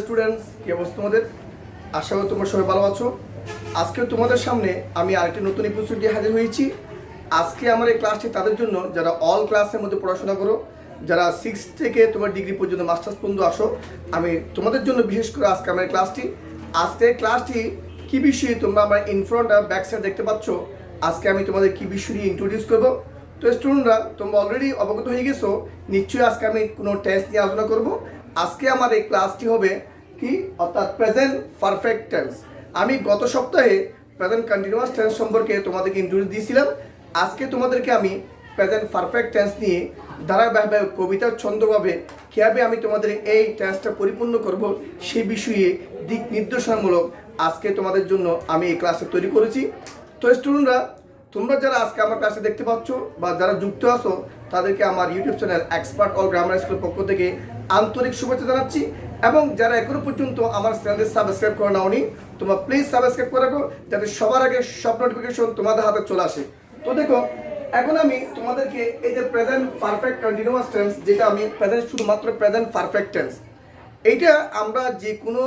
Students, কি অবস্থা তোমাদের? আশা করি তোমরা সবাই ভালো আছো। আজকে তোমাদের সামনে আমি আরেকটি নতুন এপিসোড নিয়ে হাজির হয়েছি। আজকে আমার এই ক্লাসটি তাদের জন্য যারা অল ক্লাসের মধ্যে পড়াশোনা করো, যারা 6 থেকে তোমার ডিগ্রি পর্যন্ত মাস্টার্স পর্যন্ত আসো, আমি তোমাদের জন্য বিশেষ করে আজকে আমার আজকের ক্লাসটি কী বিষয়ে তোমরা আমার ইনফ্রন্ট আর ব্যাক সাইড দেখতে পাচ্ছ। আজকে আমি তোমাদের কী বিষয় নিয়ে ইন্ট্রোডিউস করবো। তো স্টুডেন্টরা, তোমরা অলরেডি অবগত হয়ে গেছো নিশ্চয়ই। আজকে আমি কোনো টেন্স নিয়ে আলোচনা করব। আজকে আমার এই ক্লাসটি হবে কি, অর্থাৎ প্রেজেন্ট পারফেক্ট টেন্স। আমি গত সপ্তাহে প্রেজেন্ট কন্টিনিউয়াস টেন্স সম্পর্কে তোমাদেরকে ইন্ট্রোডিউস দিয়েছিলাম। আজকে তোমাদেরকে আমি প্রেজেন্ট পারফেক্ট টেন্স নিয়ে ধারাবাহিকভাবে কবিতার ছন্দভাবে কীভাবে আমি তোমাদের এই টেন্সটা পরিপূর্ণ করব সেই বিষয়ে দিক নির্দেশনামূলক আজকে তোমাদের জন্য আমি এই ক্লাসটা তৈরি করেছি। তো স্টুডেন্টরা, তোমরা যারা আজকে আমার ক্লাসে দেখতে পাচ্ছ বা যারা যুক্ত আছো, তাদেরকে আমার YouTube channel expert all grammar স্কুলের পক্ষ থেকে আন্তরিক শুভেচ্ছা জানাচ্ছি। এবং যারা এখনো পর্যন্ত আমার চ্যানেলটি সাবস্ক্রাইব করে নাওনি, তোমরা প্লিজ সাবস্ক্রাইব করে রাখো, যাতে সবার আগে সব নোটিফিকেশন তোমাদের হাতে চলে আসে। তো দেখো, এখন আমি তোমাদেরকে এই যে প্রেজেন্ট পারফেক্ট কন্টিনিউয়াস টেন্স, যেটা আমি প্রেজেন্ট, শুধুমাত্র প্রেজেন্ট পারফেক্ট টেন্স, এইটা আমরা যে কোনো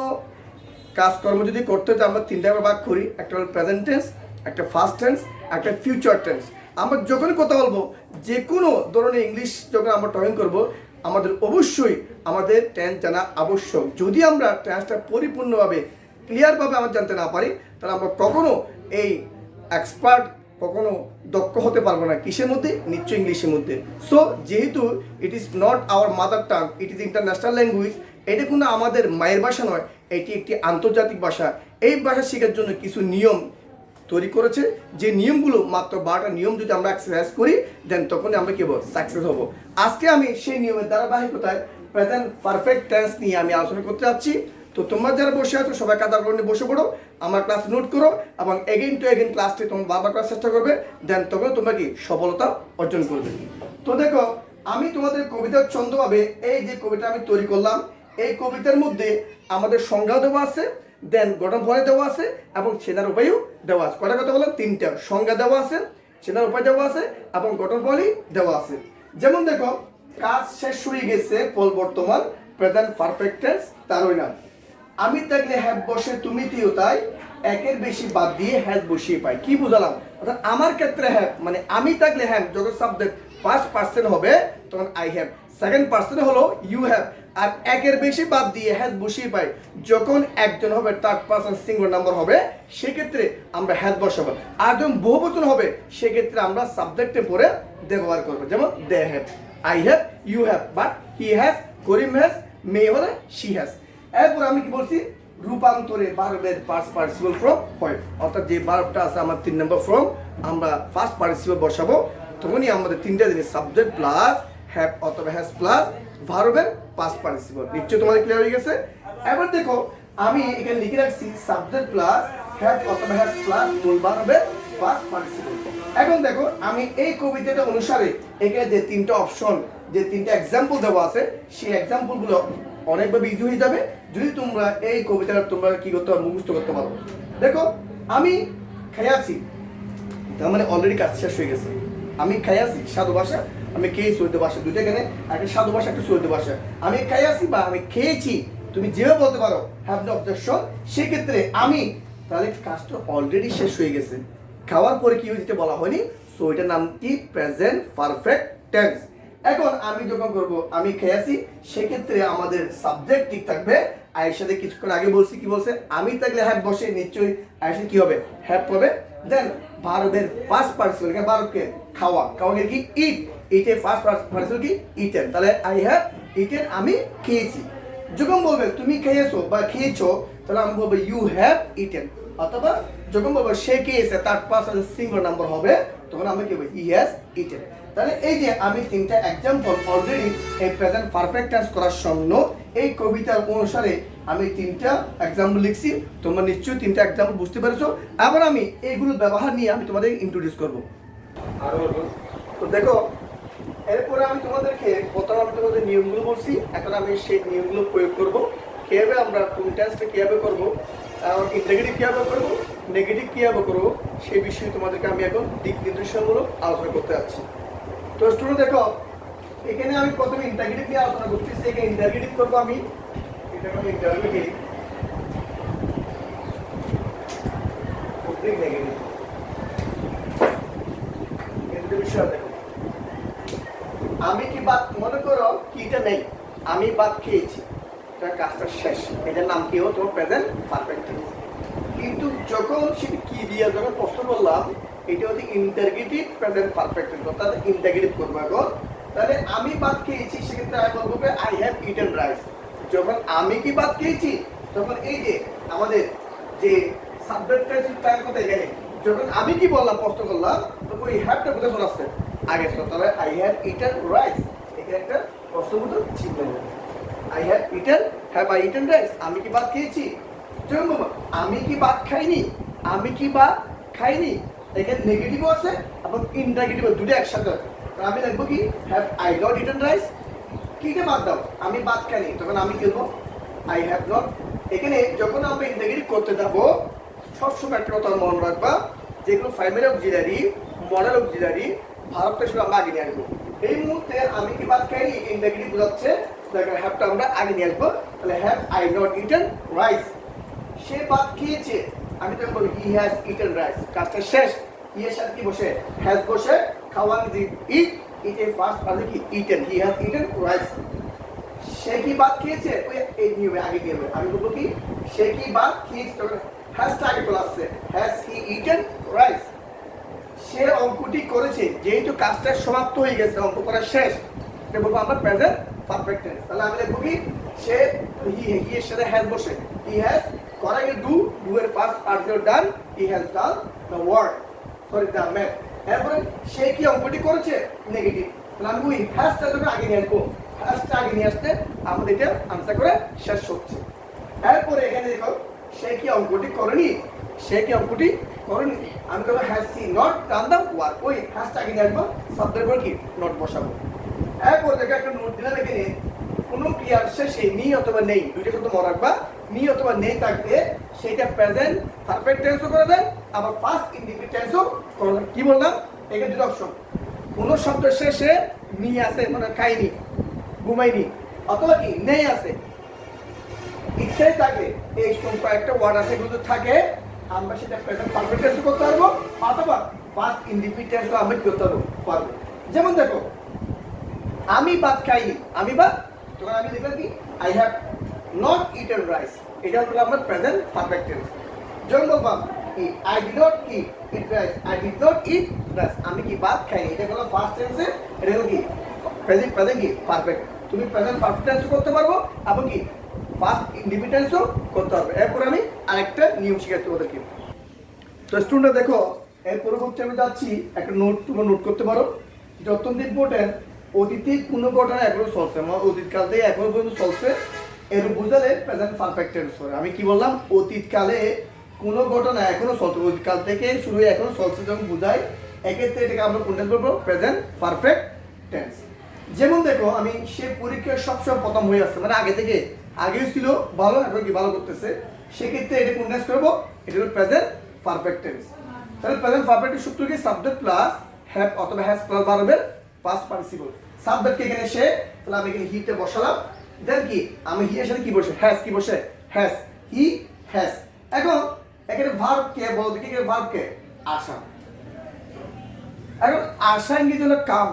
কাজকর্ম যদি করতে হয় আমরা তিনটা ভাগ করি। একটা হলো প্রেজেন্ট টেন্স, একটা ফাস্ট টেন্স, একটা ফিউচার টেন্স। আমরা যখনই কথা বলবো, যে কোনো ধরনের ইংলিশ যখন আমরা টকিং করব, আমাদের অবশ্যই আমাদের টেন্স জানা আবশ্যক। যদি আমরা টেন্সটা পরিপূর্ণভাবে ক্লিয়ারভাবে আমরা জানতে না পারি, তাহলে আমরা কখনো এই এক্সপার্ট, কখনো দক্ষ হতে পারবো না। কিসের মধ্যে? নিশ্চয়ই ইংলিশের মধ্যে। সো যেহেতু it is not our mother tongue, it is international language, এটা কোনো আমাদের মায়ের ভাষা নয়, এটি একটি আন্তর্জাতিক ভাষা। এই ভাষা শেখার জন্য কিছু নিয়ম তৈরি করেছে, যে নিয়মগুলো মাত্র 12টা নিয়ম যদি আমরা এক্সারসাইজ করি, দেন তখনই আমরা কি হবো, সাকসেস হবো। আজকে আমি সেই নিয়মের ধারাবাহিকতায় প্রেজেন্ট পারফেক্ট টেন্স নিয়ে আমি আলোচনা করতে যাচ্ছি। তো তোমরা যারা বসে আছো, সবাই কাতার করে বসে পড়ো, আমার ক্লাস নোট করো এবং এগেইন টু এগেইন ক্লাসটি তোমরা বারবার করার চেষ্টা করবে, দেন তখন তোমরা কি সফলতা অর্জন করবে। তো দেখো, আমি তোমাদের কবিতার ছন্দভাবে এই যে কবিতা আমি তৈরি করলাম, এই কবিতার মধ্যে আমাদের সংজ্ঞা দেওয়া আছে, দেন গঠন প্রণালী দেওয়া আছে এবং চেনার উপায়ও দেওয়া আছে। কয়টা কথা বললাম? 3টা। সংজ্ঞা দেওয়া আছে, চেনার উপায় দেওয়া আছে এবং গঠন প্রণালী দেওয়া আছে। যেমন দেখো, কাজ শেষ হয়ে গেছে, পল বর্তমান, প্রেজেন্ট পারফেক্ট টেন্স, তারই নাম। আমি থাকলে হ্যাভ বসে, তুমি তিও তাই, একের বেশি বাদ দিয়ে হ্যাজ বসিয়ে পাই। কি বুঝালাম? অর্থাৎ আমার ক্ষেত্রে হ্যাভ মানে আমি থাকলে হ্যাভ, যখন সাবজেক্ট ফার্স্ট পার্সন হবে তখন আই হ্যাভ, সেকেন্ড পার্সন হলো ইউ হ্যাভ, আর একের বেশি বাদ দিয়ে হ্যাজ বসিয়ে পাই যখন একজন হবে, থার্ড পার্সন সিঙ্গুলার নাম্বার হবে, সেক্ষেত্রে আমরা হ্যাজ বসাবো। আর যখন বহুবচন হবে, সেক্ষেত্রে আমরা সাবজেক্টে পরে ব্যবহার করবো। যেমন they have, I have, you have, but he has, Karim has, মেয়ে হলে শি হ্যাজ। এরপর আমি কি বলছি? রূপান্তরে ভার্বের পাস্ট পার্টিসিপল ফর্ম হয়, অর্থাৎ যে ভার্বটা আছে আমার 3 নম্বর ফর্ম, আমরা ফার্স্ট পার্টিসিপল বসাবো, তখনই আমাদের 3টা জিনিস, সাবজেক্ট প্লাস হ্যাভ অথবা হ্যাজ প্লাস ভার্বের পাস্ট পার্টিসিপল। নিশ্চয়ই তোমাদের ক্লিয়ার হয়ে গেছে। এবার দেখো, আমি এখানে লিখে রাখছি সাবজেক্ট প্লাস হ্যাভ অথবা হ্যাজ প্লাস মূল ভার্বের পাস্ট পার্টিসিপল। এখন দেখো, আমি এই কবিতাটা অনুসারে এখানে যে 3টা অপশন, যে 3টা এক্সাম্পল দেওয়া আছে, সেই এক্সাম্পলগুলো অনেকভাবে ইজি হয়ে যাবে যদি তোমরা এই কবিতাটা তোমরা কি করতে পারো, মুখস্থ করতে পারো। দেখো, আমি খেয়ে আছি, তার মানে অলরেডি কাজ শেষ হয়ে গেছে। আমি খেয়ে আছি সাধু ভাষা, আমি খেয়ে চলিত ভাষা, দুইটা এখানে, একটা সাধু ভাষা, একটা চলিত ভাষা। আমি খেয়ে আছি বা আমি খেয়েছি, তুমি যেভাবে বলতে পারো, হ্যাভ নো অবজেকশন। সেক্ষেত্রে আমি, তাহলে কাজটা অলরেডি শেষ হয়ে গেছে, খাওয়ার পরে কি হয়েছে বলা হয়নি। সো এটার নাম কি? Present perfect tense. এখন আমি যখন করব আমি খেয়েছি, সেক্ষেত্রে আমাদের সাবজেক্ট ঠিক থাকবে। আয়ের সাথে কিছুক্ষণ আগে বলছি, কি বলছে? আমি থাকলে হ্যাভ বসে, নিশ্চয়ই আয়ের সাথে কি হবে? হ্যাভ হবে। দেন ভার্বের পাস্ট পার্টিসিপল, ভার্বকে খাওয়া, খাওয়াকে কি? ইট, ইটের ফার্স্ট পার্টিসিপল কি? ইটেন। তাহলে আই হ্যাভ ইটেন, আমি খেয়েছি। যখন বলবে তুমি খেয়েছো বা খেয়েছো, তাহলে আমি বলবো ইউ হ্যাভ ইটেন। অথবা যখন বলবো সে খেয়েছে, তার পার্সন সিঙ্গুলার নাম্বার হবে, তখন আমরা কি বলবো? হি হ্যাজ ইটেন। তাহলে এই যে আমি 3টা এক্সাম্পল অলরেডি এই প্রেজেন্ট পারফেক্ট টেন্স করার জন্য এই কবিতার অনুসারে আমি 3টা এক্সাম্পল লিখছি। তোমরা নিশ্চয়ই 3টা এক্সাম্পল বুঝতে পেরেছো। আবার আমি এইগুলো ব্যবহার নিয়ে আমি তোমাদের ইন্ট্রোডিউস করবো। তো দেখো, এরপরে আমি তোমাদেরকে প্রথমে আমি তোমাদের নিয়মগুলো বলছি, এখন আমি সেই নিয়মগুলো প্রয়োগ করবো। কীভাবে আমরা কোন টেন্সটা কীভাবে করবো, ইন্টারগেটিভ কীভাবে করবো, নেগেটিভ কীভাবে করবো, সেই বিষয়ে তোমাদেরকে আমি এখন দিক নির্দেশনামূলক আলোচনা করতে যাচ্ছি। তো স্টুডেন্ট দেখো, এখানে আমি প্রথমে ইন্টারগেটিভ নিয়ে আলোচনা করতেছি। এখানে ইন্টারগেটিভ করবো আমি এটা কোনো ইন্টারমিডিয়েট অবলিক নেগেটিভ এর বিষয় দেখো আমি কি বাদ মনে করো কি এটা নেই আমি বাদ খেয়েছি এটা কাজটা শেষ এটার নাম কি হতো প্রেজেন্ট পারফেক্ট টেন্স কিন্তু যখন সেটা কি দিয়ে যখন প্রশ্ন করলাম এটা হচ্ছে ইন্টারগেটিভ প্রেজেন্ট পারফেক্ট টেন্স অর্থাৎ ইন্টারগেটিভ করবো এখন তাহলে আমি বাদ খেয়েছি সেক্ষেত্রে আমি বলবো আই হ্যাভ ইটেন রাইস যখন আমি কি বাদ খেয়েছি তখন এই যে আমাদের যে সাবজেক্টটা তার কথা এখানে যখন আমি কি বললাম প্রশ্ন করলাম তখন ওই হ্যাভটা কোথায় চলে আসছে আগে তাহলে আই হ্যাভ ইটেন রাইস এখানে একটা প্রশ্নবোধক চিহ্ন আই হ্যাভ ইটেন রাইস আমি কি ভাত খেয়েছি যখন আমি কি ভাত খাইনি আমি কি ভাত খাইনি এখানে নেগেটিভও আছে এবং ইন্টারগেটিভ দুটো একসাথে আমি লিখবো কি have I not eaten rice কিটা বাদ দাও আমি ভাত খাইনি তখন আমি কি বলবো আই হ্যাভ নট এখানে যখন আমরা ইন্টারগেটিভ করতে যাবো সবসময় একটা কথা মনে রাখবা যেগুলো প্রাইমারি অক্সিলারি মডেল অক্সিলারি ভারতটা শুধু আমরা আগে নিয়ে আসবো এই মুহূর্তে আমি কি ভাত খাইনি ইন্টারগেটিভ বোঝাচ্ছে হ্যাভটা আমরা আগে নিয়ে আসবো তাহলে have I not eaten rice সে ভাত খেয়েছে আমি তখন বলবো হি হ্যাজ ইটেন রাইস কাজটা শেষ হি এর সাথে কি বসে হ্যাজ বসে খাওয়ান দি ইট এ ফার্স্ট আর কি eaten he has eaten rice সে কি ভাত খেয়েছে ওই এই নিয়মে আগে নিয়মে আমি বলবো কি সে কি ভাত খেয়েছে তখন হ্যাজটা আগে চলে আসছে হ্যাজ হি ইটেন রাইস সে অঙ্কটি করেছে যেহেতু কাজটা সমাপ্ত হয়ে গেছে অঙ্ক করা শেষ এটা বলবো আমরা প্রেজেন্ট পারফেক্ট টেন্স তাহলে আমি লিখবো কি সে হি এর সাথে হ্যাজ বসে হি হ্যাজ করা গিয়ে ডু এর first part done he has done the word sorry the math এরপরে সে কি অঙ্কটি করেছে নেগেটিভ তাহলে আমি ওই হ্যাজটা যখন আগে নিয়ে আসবো হ্যাজটা আগে নিয়ে আসতে আমাদের এটা আনসার করে শেষ হচ্ছে এরপরে এখানে দেখো সে কি অঙ্কটি করেনি সে কি অঙ্কটি করেনি আমি বলবো has C not done the work ওই হ্যাজটা আগে নিয়ে আসবো শব্দের পর কি নট বসাবো এরপর দেখো একটা নোট দিলাম এখানে কোনো ক্রিয়ার শেষে নি অথবা নেই দুইটা শব্দ মনে রাখবা নি অথবা নেই থাকলে সেটা প্রেজেন্ট পারফেক্ট টেন্সও করা যায় আবার ফার্স্ট ইনডিফিনিট টেন্সও করা যায় কি বললাম এখানে দুটো অপশন কোনো শব্দের শেষে নি আছে মানে খাইনি ঘুমাইনি অথবা কি নেই আছে ইচ্ছাই থাকে এই কয়েকটা ওয়ার্ড আছে এগুলো থাকে আমরা সেটা প্রেজেন্ট পারফেক্ট টেন্স করতে পারবো অথবা ফার্স্ট ইনডিফিনিট টেন্সও আমরা করতে পারবো যেমন দেখো আমি ভাত খাইনি আমি ভাত তখন আমি লিখলাম কি I have not eaten rice এটা হলো আমার প্রেজেন্ট পারফেক্ট টেন্স যখন বললাম কি I did not eat rice I did not eat rice আমি কি ভাত খাইনি এটা হলো ফার্স্ট টেন্সে এটা হলো কি প্রেজেন্ট কি পারফেক্ট তুমি প্রেজেন্ট পারফেক্ট টেন্স করতে পারবো এবং কি ফার্স্ট ইনডিফিনিট টেন্সও করতে পারবে এরপর আমি আরেকটা নিয়ম শিখাচ্ছি তোমাদেরকে তো স্টুডেন্টরা দেখো এর পরবর্তী আমি যাচ্ছি একটা নোট তোমরা নোট করতে পারো এটা অত্যন্ত ইম্পর্টেন্ট অতীতের কোনো ঘটনা এখনো চলছে আমার অতীতকাল থেকে এখনো পর্যন্ত চলছে এর বুঝালে প্রেজেন্ট পারফেক্ট টেন্স করে আমি কি বললাম অতীতকালে কোনো ঘটনা এখনো চলছে অতীতকাল থেকে শুরু হয়ে এখনো চলছে যখন বুঝাই এক্ষেত্রে এটাকে আমরা কোন টেন্স বলবো প্রেজেন্ট পারফেক্ট টেন্স যেমন দেখো আমি সে পরীক্ষায় সবসময় প্রথম হয়ে আসছে মানে আগে থেকে আগেও ছিল ভালো এখন কি ভালো করতেছে সেক্ষেত্রে এটা কোন টেন্স করবো এটা হলো প্রেজেন্ট পারফেক্ট টেন্স তাহলে প্রেজেন্ট পারফেক্ট সূত্র কি সাবজেক্ট প্লাস হ্যাভ অথবা হ্যাজ প্লাস ভার্বের পাস্ট পার্টিসিপল সাবজেক্ট এখানে সে তাহলে আমি এখানে হিতে বসালাম দেন কি আমি হি এর সাথে কি বসে হ্যাজ কি বসে হ্যাজ হি হ্যাজ এখন এখানে ভার্ব কে বলো দেখি এখানে ভার্ব কে আশা এখন আশা ইংরেজি হলো কাম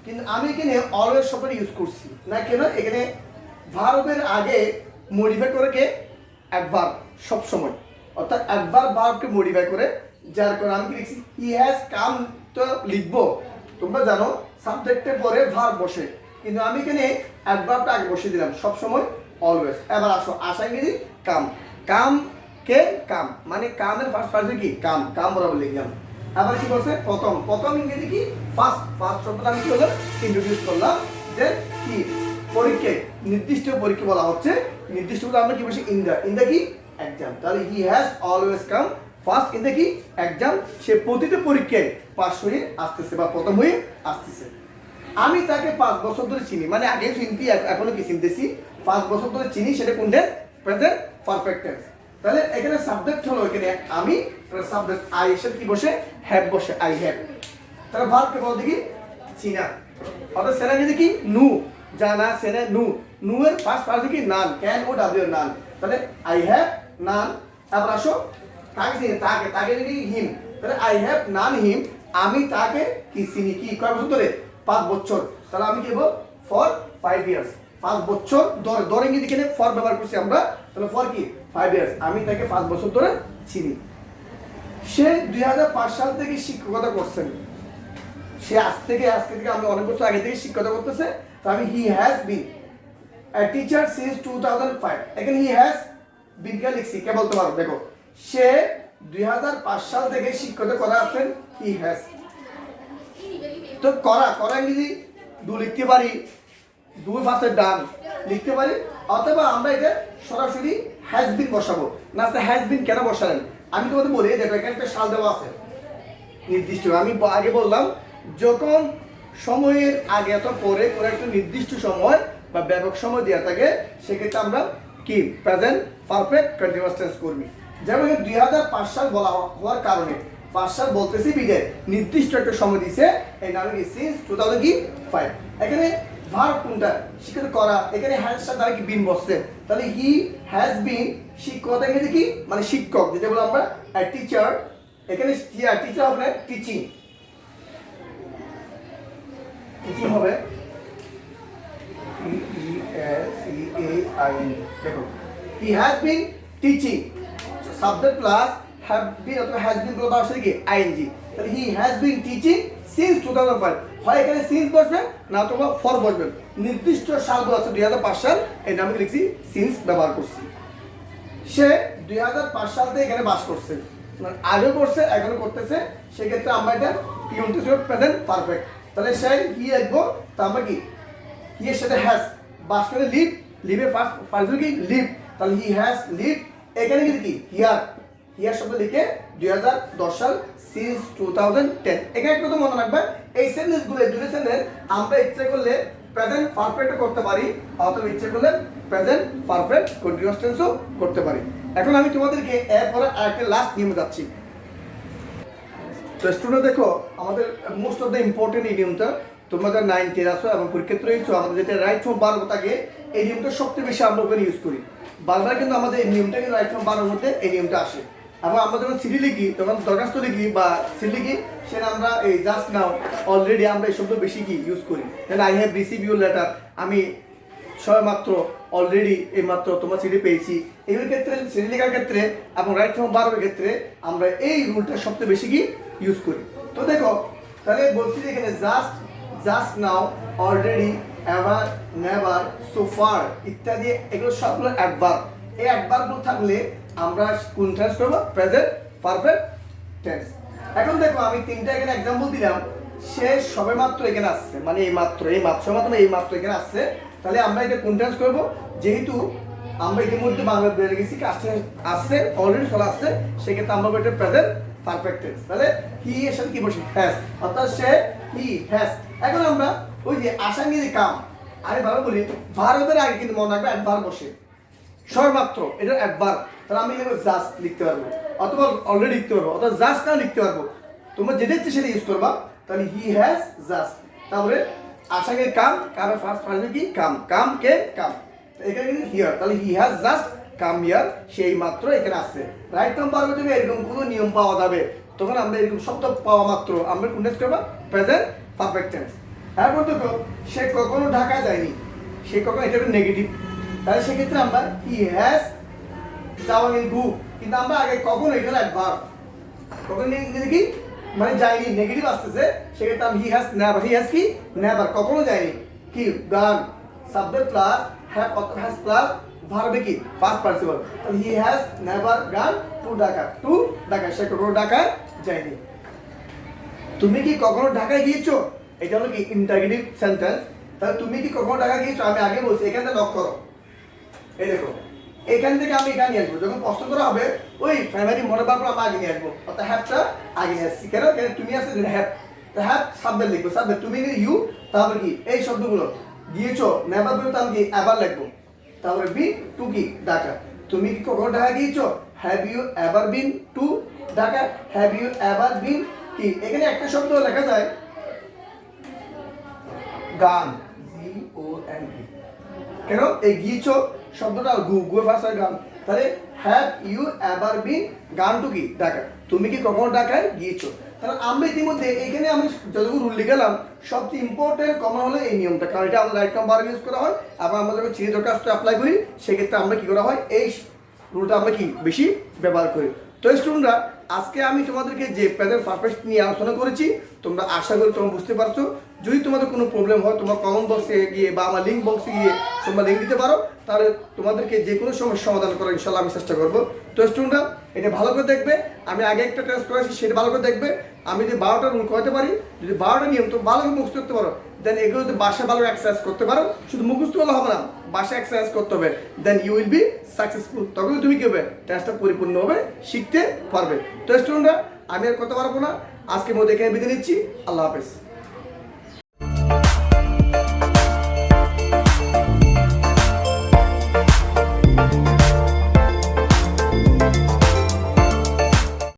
কিন্তু আমি এখানে অলওয়েজ শব্দটা ইউজ করছি না কেন এখানে ভার্বের আগে মডিফাই করে কে অ্যাডভার্ব সব সময় অর্থাৎ অ্যাডভার্ব ভার্বকে মডিফাই করে যার কারণে আমি কি লিখছি হি হ্যাজ কাম তো লিখবো তোমরা জানো সাবজেক্টের পরে ভার্ব বসে কিন্তু আমি এখানে অ্যাডভার্বটা আগে বসিয়ে দিলাম সব সময় অলওয়েজ এবার আসো আশা ইংরেজি কাম কাম কে কাম মানে কামের ফার্স্ট পার্সন কি কাম কাম বরাবর লিখলাম আবার কি বলছে প্রথম ইংরেজি কি ফার্স্ট শব্দটা আমি কি হলো ইন্ট্রোডিউস করলাম দেন কি পরীক্ষা নির্দিষ্ট পরীক্ষা বলা হচ্ছে নির্দিষ্ট বলে আমরা কি বলছি ইন দা কি এক্সাম তাহলে he has always come first in the কি এক্সাম সে প্রতিটা পরীক্ষায় পাস হয়ে আসতেছে বা প্রথম হয়ে আসতেছে আমি তাকে 5 বছর ধরে চিনি মানে আগে চিনতি এখনো কি চিনতেছি 5 বছর ধরে চিনি সেটা কোনটা প্রেজেন্ট পারফেক্ট টেন্স তাহলে এখানে সাবজেক্ট হলো এখানে আমি সাবজেক্ট আই এর সাথে কি বসে হ্যাভ বসে আই হ্যাভ তাহলে ভার্ব কে বল দেখি চিনা অর্থাৎ সেটা যদি কি নু জানা সেনে নু, নু এর ফার্স্ট পার্ট কি নান, ক্যান ও ডাব্লিউ এর নান। তাহলে আই হ্যাভ নান, তারপর আসো তাকে চিনি, তাকে তাকে কি হিম, তাহলে আই হ্যাভ নান হিম, আমি তাকে কি চিনি, কি কয় বছর ধরে, 5 বছর। তাহলে আমি কি বলবো ফর 5 ইয়ার্স, 5 বছর ধরে, ধরে ইংরেজি এখানে ফর ব্যবহার করছি আমরা, তাহলে ফর কি 5 ইয়ার্স, আমি তাকে 5 বছর ধরে চিনি। সে 2005 সাল থেকে শিক্ষকতা করছেন, সে আজকে থেকে আমি অনেক বছর আগে থেকে শিক্ষকতা করতেছে, তো আমি he has been a teacher since 2005, এখানে হি হ্যাজ বিন কে লিখছি, কে বলতে পারো, দেখো সে 2005 সাল থেকে শিক্ষকতা করে আসছেন, হি হ্যাজ। তো করা ইংরেজি ডু লিখতে পারি, ডু ফার্স্টে ডান লিখতে পারি, অথবা আমরা এটা সরাসরি হ্যাজ বিন বসাবো। না হ্যাজ বিন কেন বসালেন আমি তোমাদের বলি, দেখো এখানে একটা সাল দেওয়া আছে নির্দিষ্ট, আমি আগে বললাম যখন সময়ের আগে অত পরে কোনো একটা নির্দিষ্ট সময় বা ব্যাপক সময় দেওয়া থাকে, সেক্ষেত্রে আমরা কি প্রেজেন্ট পারফেক্ট কন্টিনিউয়াস টেন্স করবি। যেমন 2005 সাল বলা হওয়ার কারণে 5 সাল বলতেছি বিজয় নির্দিষ্ট একটা সময় দিছে, এই নামে কি সিন্স 2005। এখানে ভার্ব কোনটা, শিক্ষিত করা, এখানে হ্যাজ দ্বারা কি বিন বসছে, তাহলে হি হ্যাজ বিন শিক্ষকতা ইংরেজি কি মানে শিক্ষক, যেটা বলে আমরা টিচার, এখানে টিচার হবে টিচিং, টিচিং হবে দেখো he has been teaching, subject plus have been অথবা হ্যাজ বিন গুলো আসলে কি আইএনজি, তাহলে he has been teaching since 2005, হয় এখানে সিন্স বসবে না তোমরা ফর বসবে, নির্দিষ্ট সাল বলছে 2005 সাল, এই নামে লিখছি সিন্স ব্যবহার করছি। সে 2005 সাল থেকে এখানে বাস করছে, মানে আগেও করছে এখনো করতেছে, সেক্ষেত্রে আমরা এটা কি বলতেছি প্রেজেন্ট পারফেক্ট। তাহলে সে হি লিখবো, তা আমরা কি হি এর সাথে হ্যাজ বাস করে লিভ, লিভে ফার্স্ট কি লিভ, তাহলে হি হ্যাজ লিভ, এখানে কিন্তু কি হিয়ার, হিয়ার শব্দ লিখে 2010 সাল সিন্স 2010। এখানে একটু তো মনে রাখবে এই সেন্টেন্সগুলো, এই দুটো সেন্টেন্স আমরা ইচ্ছে করলে প্রেজেন্ট পারফেক্ট করতে পারি, অথবা ইচ্ছে করলে প্রেজেন্ট পারফেক্ট কন্টিনিউয়াস টেন্সও করতে পারি। এখন আমি তোমাদেরকে এরপরে আরেকটা লাস্ট নিয়মে যাচ্ছি। তো স্টুডেন্ট দেখো আমাদের মোস্ট অফ দ্য ইম্পর্টেন্ট এই নিয়মটা, তোমরা যারা 9 10 আসো এবং পরীক্ষাতে রয়েছো, আমাদের যেটা রাইট ফ্রম ভার্ব থাকে এই নিয়মটা সবচেয়ে বেশি আমরা ওখানে ইউজ করি। বারবার কিন্তু আমাদের এই নিয়মটা কিন্তু রাইট ফ্রম ভার্বের মধ্যে এই নিয়মটা আসে, এবং আমরা যখন সিডি লিখি তখন দরখাস্ত লিখি বা সিডি লিখি, সেটা আমরা এই জাস্ট নাও অলরেডি আমরা এই শব্দ বেশি কি ইউজ করি। Then I have receive your letter, আমি সবেমাত্র অলরেডি এইমাত্র তোমার সিডি পেয়েছি, এগুলোর ক্ষেত্রে সিডি লেখার ক্ষেত্রে এবং রাইট ফ্রম ভার্বের ক্ষেত্রে আমরা এই রুলটা সবচেয়ে বেশি কি ইউজ করি। তো দেখো তাহলে বলছি যে এখানে just now, already, ever, never, so far ইত্যাদি এগুলো সবগুলো অ্যাডভার্ব। এই অ্যাডভার্বগুলো থাকলে আমরা কোন টেন্স করবো প্রেজেন্ট পারফেক্ট টেন্স। এখন দেখো আমি 3টা এখানে এক্সাম্পল দিলাম, সে সবেমাত্র এখানে আসছে, মানে সবেমাত্র এখানে আসছে, তাহলে আমরা এটা কোন টেন্স করবো, যেহেতু আমরা ইতিমধ্যে বাংলা বেড়ে গেছি আসছে অলরেডি চলে আসছে, সেক্ষেত্রে আমরা এটা প্রেজেন্ট পারফেক্ট টেন্স। তাহলে হি এর সাথে কি বসে হ্যাজ, অর্থাৎ সে হি হ্যাজ। এখন আমরা ওই যে আশাঙ্গিক কাম, আরে ভালো বলি ভার্বের আগে কিন্তু মনে রাখবে অ্যাডভার্ব বসে, সবেমাত্র এটা অ্যাডভার্ব, তাহলে আমি লিখবো জাস্ট লিখতে পারবো, অথবা অলরেডি লিখতে পারবো, অথবা জাস্ট না লিখতে পারবো, তোমরা যেটা ইচ্ছে সেটা ইউজ করবা। তাহলে হি হ্যাজ জাস্ট, তারপরে আশাঙ্গিক কাম, কামের ফার্স্ট কি কাম কে কাম, এখানে কিন্তু হিয়ার, তাহলে he has just come here, সেই মাত্র এখানে আসছে। রাইট ফ্রম ভার্বে যদি এরকম কোনো নিয়ম পাওয়া যাবে, তখন আমরা এরকম শব্দ পাওয়া মাত্র আমরা কোন টেন্স করবো প্রেজেন্ট পারফেক্ট টেন্স। তারপর দেখো সে কখনো ঢাকা যায়নি, সে কখনো এটা একটা নেগেটিভ, তাহলে সেক্ষেত্রে আমরা হি হ্যাজ যাওয়া গু, কিন্তু আমরা আগে কখনো এটা অ্যাডভার্ব, কখনো কি মানে যায়নি নেগেটিভ আসতেছে, সেক্ষেত্রে আমি হি হ্যাজ কি নেভার কখনো যায়নি, কি গান সাবজেক্ট প্লাস হ্যাভ অথবা হ্যাজ প্লাস ভার্বে কি পাস্ট পার্টিসিপল, তাহলে হি হ্যাজ নেভার গান টু ঢাকা, সে কখনো ঢাকায় যায়নি। তুমি কি কখনো ঢাকায় গিয়েছো, এটা হলো কি ইন্টারগেটিভ সেন্টেন্স, তাহলে তুমি কি কখনো ঢাকা গিয়েছো, আমি আগে বলছি এখান থেকে লক করো, এই দেখো এখান থেকে আমি এখানে নিয়ে আসবো, যখন প্রশ্ন করা হবে ওই ফ্যামিলি মনে পারবো আমরা আগে নিয়ে আসবো, অর্থাৎ হ্যাভটা আগে নিয়ে আসছি, কেন তুমি আসছে হ্যাভ, হ্যাভ সাবজেক্ট লিখবো, সাবজেক্ট তুমি ইউ, তারপরে কি এই শব্দগুলো গিয়েছো, নেভার বলতে আমি কি এভার লিখবো, তারপরে বি টু কি ঢাকা, তুমি কি কখনো ঢাকা গিয়েছো, have you ever been to Dhaka, have you ever been কি, এখানে একটা শব্দ লেখা যায় গান, GON, কেন এই গিয়েছো শব্দটা গু ভাষার গান, তাহলে হ্যাভ ইউ এভার বিন গান টু কি ঢাকা, তুমি কি কখনো ঢাকায় গিয়েছো। তাহলে আমরা ইতিমধ্যে এখানে আমি যতটুকু রুল লিখলাম সবচেয়ে ইম্পর্টেন্ট কমন হলো এই নিয়মটা, কারণ এটা আমরা রাইট নাম বার ইউজ করা হয়। আবার আমরা যখন চিনি দরখাস্ত অ্যাপ্লাই করি সেক্ষেত্রে আমরা কি করা হয় এই রুলটা আমরা কি বেশি ব্যবহার করি। তো স্টুডেন্টরা আজকে আমি তোমাদেরকে যে প্রেজেন্ট পারফেক্ট নিয়ে আলোচনা করেছি তোমরা আশা করি তোমরা বুঝতে পারছো। যদি তোমাদের কোনো প্রবলেম হয় তোমরা কমেন্ট বক্সে গিয়ে বা আমার লিঙ্ক বক্সে গিয়ে তোমরা লিঙ্ক দিতে পারো, তাহলে তোমাদেরকে যে কোনো সমস্যার সমাধান করার ইনশাল্লাহ আমি চেষ্টা করবো। তো স্টুডেন্টরা এটা ভালো করে দেখবে, আমি আগে একটা টেস্ট করেছি সেটা ভালো করে দেখবে। আমি যদি 12টা রুল করতে পারি, যদি 12টা নিয়ম তো ভালো করে মুখস্থ করতে পারো, দেন এগুলো যদি বাসায় ভালো এক্সারসাইজ করতে পারো, শুধু মুখস্থ করলে হবে না, বাসায় এক্সারসাইজ করতে হবে, then you will be successful. তবে তুমি কি হবে টেস্টটা পরিপূর্ণভাবে শিখতে পারবে। তো স্টুডেন্টরা আমি আর করতে পারবো না, আজকের মধ্যে এখানে বিদায় নিচ্ছি। আল্লাহ হাফেজ।